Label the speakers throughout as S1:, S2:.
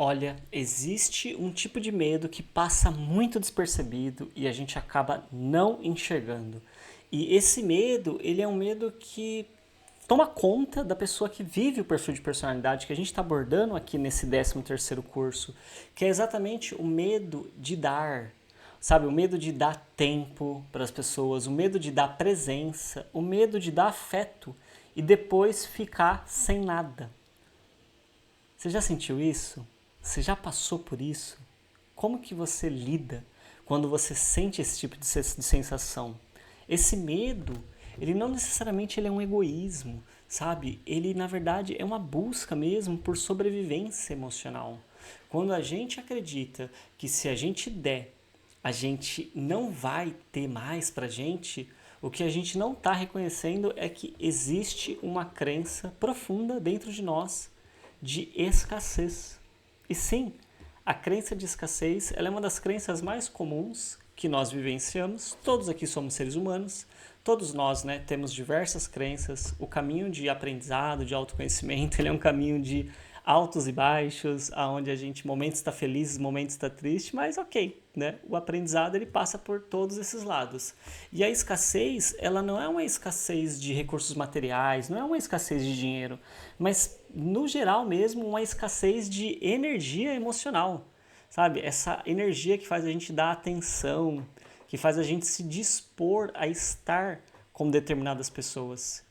S1: Olha, existe um tipo de medo que passa muito despercebido e a gente acaba não enxergando. E esse medo, ele é um medo que toma conta da pessoa que vive o perfil de personalidade que a gente está abordando aqui nesse 13º curso, que é exatamente o medo de dar, sabe? O medo de dar tempo para as pessoas, o medo de dar presença, o medo de dar afeto e depois ficar sem nada. Você já sentiu isso? Você já passou por isso? Como que você lida quando você sente esse tipo de sensação? Esse medo, ele não necessariamente ele é um egoísmo, sabe? Ele, na verdade, é uma busca mesmo por sobrevivência emocional. Quando a gente acredita que se a gente der, a gente não vai ter mais pra gente, o que a gente não está reconhecendo é que existe uma crença profunda dentro de nós de escassez. E sim, a crença de escassez ela é uma das crenças mais comuns que nós vivenciamos. Todos aqui somos seres humanos, todos nós, né, temos diversas crenças. O caminho de aprendizado, de autoconhecimento, ele é um caminho de altos e baixos, aonde a gente momentos está feliz, momentos está triste, mas ok, né? O aprendizado ele passa por todos esses lados. E a escassez, ela não é uma escassez de recursos materiais, não é uma escassez de dinheiro, mas no geral mesmo uma escassez de energia emocional, sabe? Essa energia que faz a gente dar atenção, que faz a gente se dispor a estar com determinadas pessoas.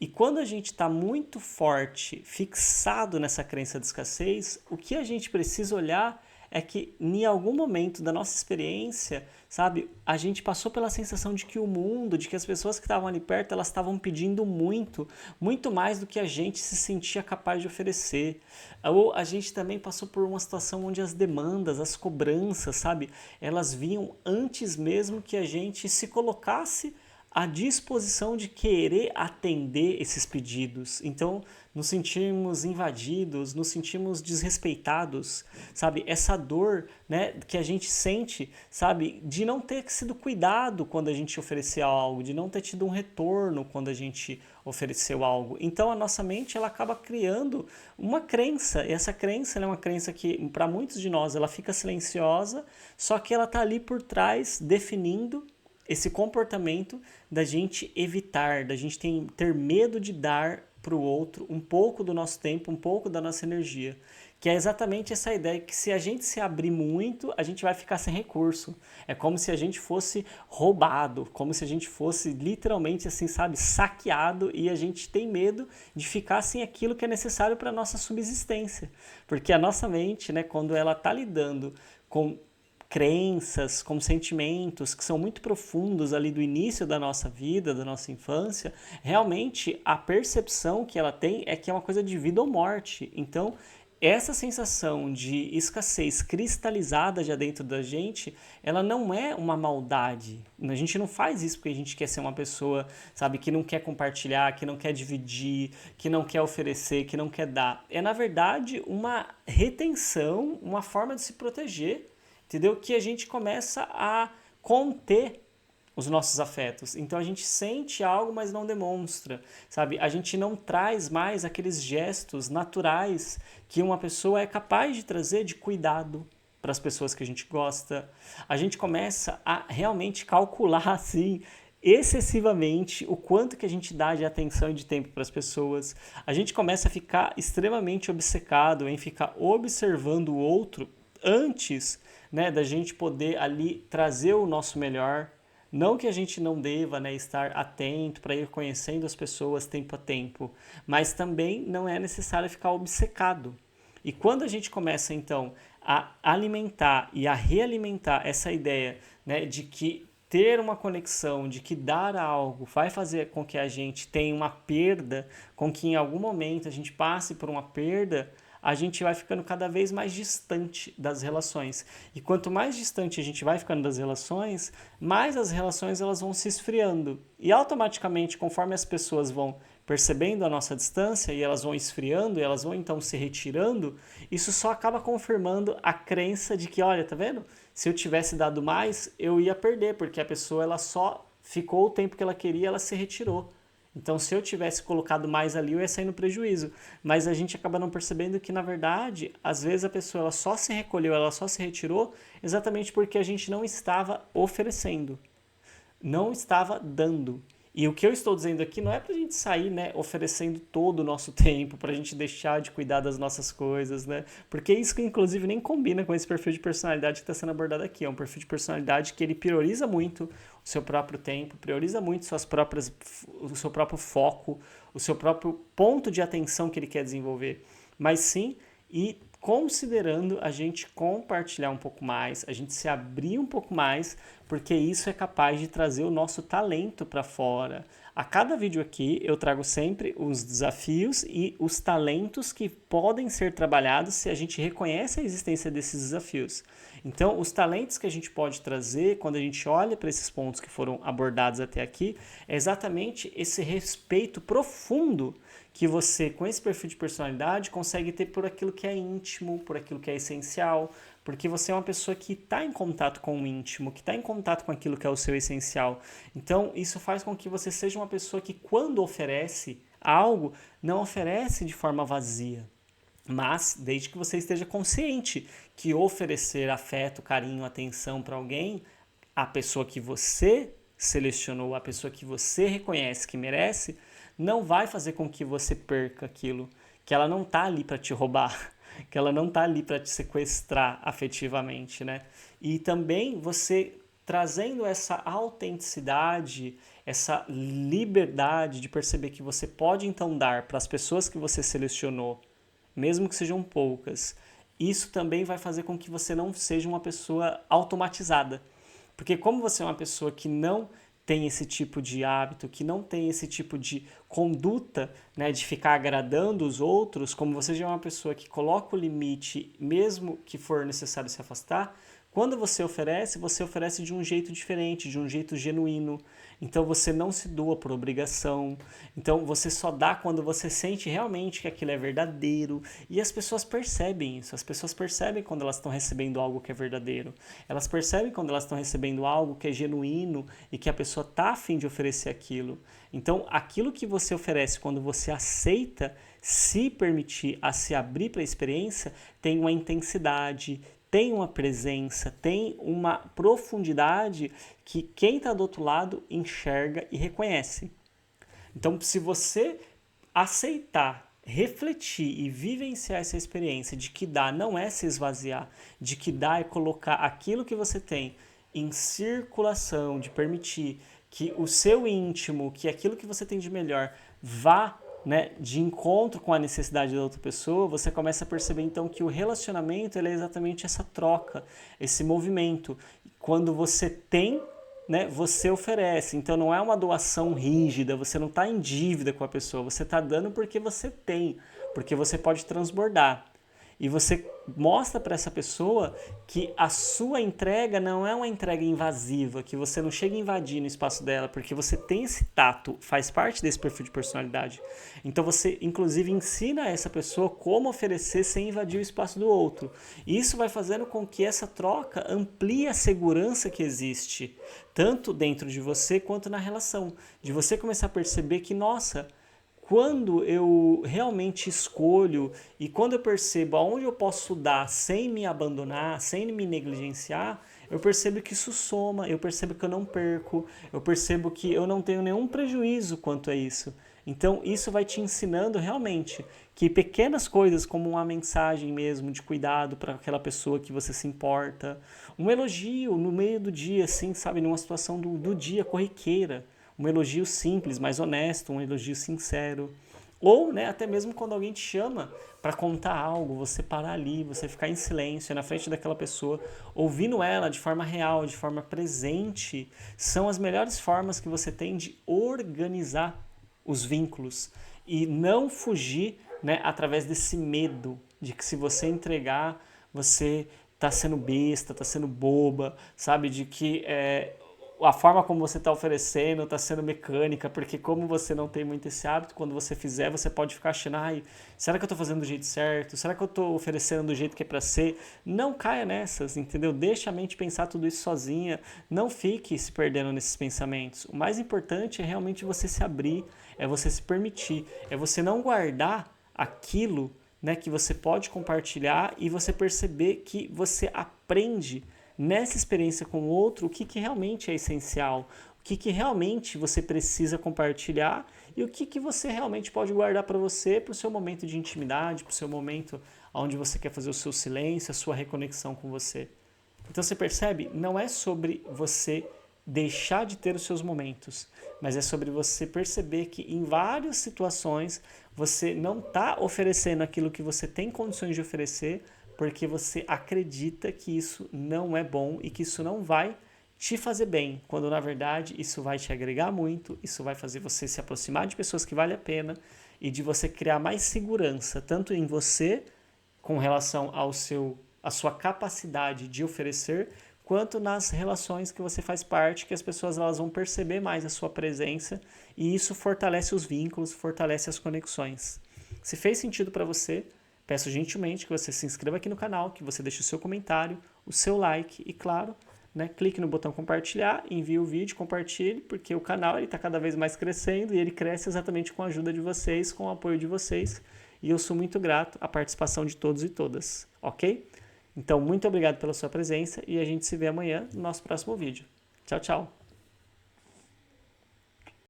S1: E quando a gente está muito forte, fixado nessa crença de escassez, o que a gente precisa olhar é que em algum momento da nossa experiência, sabe, a gente passou pela sensação de que o mundo, de que as pessoas que estavam ali perto, elas estavam pedindo muito, muito mais do que a gente se sentia capaz de oferecer. Ou a gente também passou por uma situação onde as demandas, as cobranças, sabe, elas vinham antes mesmo que a gente se colocasse à disposição de querer atender esses pedidos. Então, nos sentimos invadidos, nos sentimos desrespeitados, sabe? Essa dor, né, que a gente sente, sabe, de não ter sido cuidado quando a gente ofereceu algo, de não ter tido um retorno quando a gente ofereceu algo. Então, a nossa mente ela acaba criando uma crença. E essa crença é uma crença que, para muitos de nós, ela fica silenciosa, só que ela está ali por trás, definindo esse comportamento da gente evitar, da gente ter medo de dar para o outro um pouco do nosso tempo, um pouco da nossa energia. Que é exatamente essa ideia que se a gente se abrir muito, a gente vai ficar sem recurso. É como se a gente fosse roubado, como se a gente fosse literalmente assim, sabe, saqueado e a gente tem medo de ficar sem aquilo que é necessário para a nossa subsistência. Porque a nossa mente, né, quando ela está lidando com crenças, com sentimentos que são muito profundos ali do início da nossa vida, da nossa infância, realmente a percepção que ela tem é que é uma coisa de vida ou morte. Então, essa sensação de escassez cristalizada já dentro da gente, ela não é uma maldade. A gente não faz isso porque a gente quer ser uma pessoa, sabe, que não quer compartilhar, que não quer dividir, que não quer oferecer, que não quer dar. É, na verdade, uma retenção, uma forma de se proteger, entendeu? Que a gente começa a conter os nossos afetos. Então a gente sente algo, mas não demonstra, sabe? A gente não traz mais aqueles gestos naturais que uma pessoa é capaz de trazer de cuidado para as pessoas que a gente gosta. A gente começa a realmente calcular assim excessivamente o quanto que a gente dá de atenção e de tempo para as pessoas. A gente começa a ficar extremamente obcecado em ficar observando o outro antes, né, da gente poder ali trazer o nosso melhor. Não que a gente não deva, né, estar atento para ir conhecendo as pessoas tempo a tempo, mas também não é necessário ficar obcecado. E quando a gente começa então a alimentar e a realimentar essa ideia, né, de que ter uma conexão, de que dar algo vai fazer com que a gente tenha uma perda, com que em algum momento a gente passe por uma perda, a gente vai ficando cada vez mais distante das relações. E quanto mais distante a gente vai ficando das relações, mais as relações elas vão se esfriando. E automaticamente, conforme as pessoas vão percebendo a nossa distância e elas vão esfriando, e elas vão então se retirando, isso só acaba confirmando a crença de que, olha, tá vendo? Se eu tivesse dado mais, eu ia perder, porque a pessoa ela só ficou o tempo que ela queria, ela se retirou. Então, se eu tivesse colocado mais ali, eu ia sair no prejuízo. Mas a gente acaba não percebendo que, na verdade, às vezes a pessoa ela só se recolheu, ela só se retirou, exatamente porque a gente não estava oferecendo, não estava dando. E o que eu estou dizendo aqui não é para a gente sair, né, oferecendo todo o nosso tempo, para a gente deixar de cuidar das nossas coisas, né? Porque isso que inclusive nem combina com esse perfil de personalidade que está sendo abordado aqui. É um perfil de personalidade que ele prioriza muito o seu próprio tempo, prioriza muito o seu próprio foco, o seu próprio ponto de atenção que ele quer desenvolver. Mas sim, e considerando a gente compartilhar um pouco mais, a gente se abrir um pouco mais, porque isso é capaz de trazer o nosso talento para fora. A cada vídeo aqui eu trago sempre os desafios e os talentos que podem ser trabalhados se a gente reconhece a existência desses desafios. Então, os talentos que a gente pode trazer quando a gente olha para esses pontos que foram abordados até aqui é exatamente esse respeito profundo que você, com esse perfil de personalidade, consegue ter por aquilo que é íntimo, por aquilo que é essencial, porque você é uma pessoa que está em contato com o íntimo, que está em contato com aquilo que é o seu essencial. Então, isso faz com que você seja uma pessoa que, quando oferece algo, não oferece de forma vazia. Mas, desde que você esteja consciente que oferecer afeto, carinho, atenção para alguém, a pessoa que você selecionou, a pessoa que você reconhece que merece, não vai fazer com que você perca aquilo, que ela não está ali para te roubar, que ela não está ali para te sequestrar afetivamente, né? E também você trazendo essa autenticidade, essa liberdade de perceber que você pode então dar para as pessoas que você selecionou, mesmo que sejam poucas, isso também vai fazer com que você não seja uma pessoa automatizada. Porque como você é uma pessoa que não tem esse tipo de hábito, que não tem esse tipo de conduta, né, de ficar agradando os outros, como você já é uma pessoa que coloca o limite, mesmo que for necessário se afastar, quando você oferece de um jeito diferente, de um jeito genuíno. Então você não se doa por obrigação. Então você só dá quando você sente realmente que aquilo é verdadeiro. E as pessoas percebem isso. As pessoas percebem quando elas estão recebendo algo que é verdadeiro. Elas percebem quando elas estão recebendo algo que é genuíno e que a pessoa está a fim de oferecer aquilo. Então aquilo que você oferece quando você aceita se permitir a se abrir para a experiência tem uma intensidade, tem uma presença, tem uma profundidade que quem está do outro lado enxerga e reconhece. Então, se você aceitar, refletir e vivenciar essa experiência de que dar não é se esvaziar, de que dar é colocar aquilo que você tem em circulação, de permitir que o seu íntimo, que aquilo que você tem de melhor vá, né, de encontro com a necessidade da outra pessoa, você começa a perceber então que o relacionamento ele é exatamente essa troca, esse movimento. Quando você tem, né, você oferece. Então não é uma doação rígida, você não está em dívida com a pessoa, você está dando porque você tem, porque você pode transbordar. E você mostra para essa pessoa que a sua entrega não é uma entrega invasiva, que você não chega a invadir no espaço dela, porque você tem esse tato, faz parte desse perfil de personalidade. Então você, inclusive, ensina a essa pessoa como oferecer sem invadir o espaço do outro. E isso vai fazendo com que essa troca amplie a segurança que existe, tanto dentro de você quanto na relação. De você começar a perceber que, nossa, quando eu realmente escolho e quando eu percebo aonde eu posso dar sem me abandonar, sem me negligenciar, eu percebo que isso soma, eu percebo que eu não perco, eu percebo que eu não tenho nenhum prejuízo quanto a isso. Então isso vai te ensinando realmente que pequenas coisas como uma mensagem mesmo de cuidado para aquela pessoa que você se importa, um elogio no meio do dia, assim, sabe, numa situação do dia corriqueira, um elogio simples, mas honesto, um elogio sincero. Ou, né, até mesmo quando alguém te chama para contar algo, você parar ali, você ficar em silêncio na frente daquela pessoa, ouvindo ela de forma real, de forma presente, são as melhores formas que você tem de organizar os vínculos e não fugir, né, através desse medo de que se você entregar, você tá sendo besta, tá sendo boba, sabe? De que a forma como você está oferecendo está sendo mecânica, porque como você não tem muito esse hábito, quando você fizer, você pode ficar achando, ai, será que eu estou fazendo do jeito certo? Será que eu estou oferecendo do jeito que é para ser? Não caia nessas, entendeu? Deixa a mente pensar tudo isso sozinha, não fique se perdendo nesses pensamentos. O mais importante é realmente você se abrir, é você se permitir, é você não guardar aquilo, né, que você pode compartilhar e você perceber que você aprende nessa experiência com o outro o que realmente é essencial, o que realmente você precisa compartilhar e o que você realmente pode guardar para você, para o seu momento de intimidade, para o seu momento onde você quer fazer o seu silêncio, a sua reconexão com você. Então você percebe? Não é sobre você deixar de ter os seus momentos, mas é sobre você perceber que em várias situações você não está oferecendo aquilo que você tem condições de oferecer porque você acredita que isso não é bom e que isso não vai te fazer bem, quando na verdade isso vai te agregar muito, isso vai fazer você se aproximar de pessoas que vale a pena e de você criar mais segurança, tanto em você, com relação à sua capacidade de oferecer, quanto nas relações que você faz parte, que as pessoas elas vão perceber mais a sua presença e isso fortalece os vínculos, fortalece as conexões. Se fez sentido para você, peço gentilmente que você se inscreva aqui no canal, que você deixe o seu comentário, o seu like e, claro, né, clique no botão compartilhar, envie o vídeo, compartilhe, porque o canal está cada vez mais crescendo e ele cresce exatamente com a ajuda de vocês, com o apoio de vocês. E eu sou muito grato à participação de todos e todas, ok? Então, muito obrigado pela sua presença e a gente se vê amanhã no nosso próximo vídeo. Tchau, tchau!